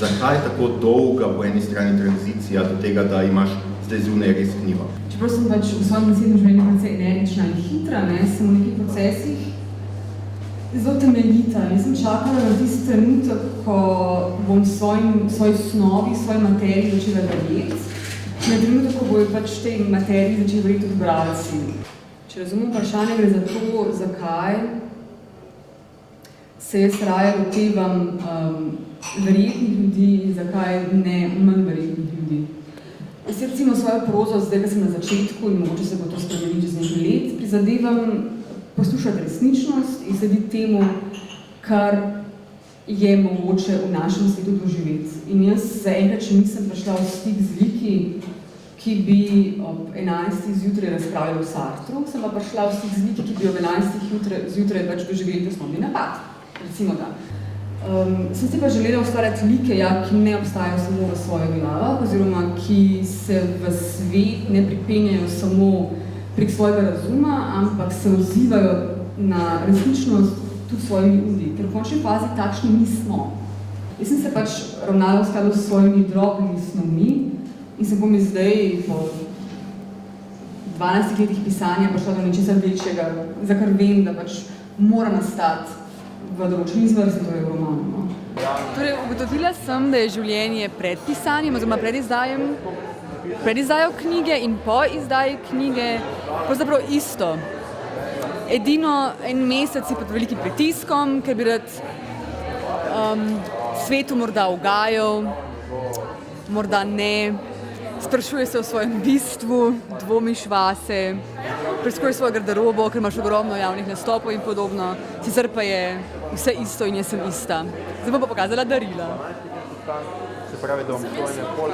zakaj je tako dolga po eni strani tranzicija do tega, da imaš zdaj zunaj res knjigo? Čeprav sem pač v svojem naslednjem življenju precej energična in hitra, sem v nekih procesih zelo temeljita. Jaz sem čakala na tisti trenutek, ko bom svoji snovi, svoji materiji začela verjeti. Na trenutek, ko bojo pač v tej materiji začeli verjeti tudi bralci. Če razumem vprašanje, gre za to, zakaj se jaz raje lotevam verjetnih ljudi, zakaj ne manj verjetnih ljudi. Jaz recimo svojo prozo, zdaj, ko sem na začetku in mogoče se bo to spremeniti čez nekaj let, prizadevam poslušati resničnost in slediti temu, kar je mogoče v našem svetu doživeti. In jaz zaenkrat, če nisem prišla v stik z liki, ki bi ob 11. zjutraj razpravljali v Sartru, sem pa prišla v stik z liki, ki bi ob 11. zjutraj pač doživeli osnovni napad. Recimo da. Sem si pa želela ustvarjati like, ki ne obstajajo samo v svojih glavah, oziroma ki se v svet ne pripenjajo samo prek svojega razuma, ampak se odzivajo na resničnost tudi svojimi udi, ker v končni fazi takšni nismo. Jaz sem se pač ravnala v skladu s svojimi drobnimi snovmi in se bom zdaj po 12 letih pisanja prišla do nečesa večjega, za kar vem, da pač mora nastati v določeni zvrsti, torej v romanu. Torej, ugotovila sem, da je življenje pred pisanjem, oziroma pred izdajo knjige in po izdaji knjige pravzaprav isto. Edino en mesec je pod velikim pritiskom, ker bi rad svetu morda ugajal, morda ne, sprašuje se o svojem bistvu, dvomiš vase, preiskuješ svojo garderobo, ker imaš ogromno javnih nastopov in podobno, sicer pa je vse isto in jaz sem ista. Zdaj bom pa pokazala darila. Se pravi, da bom to ne pol.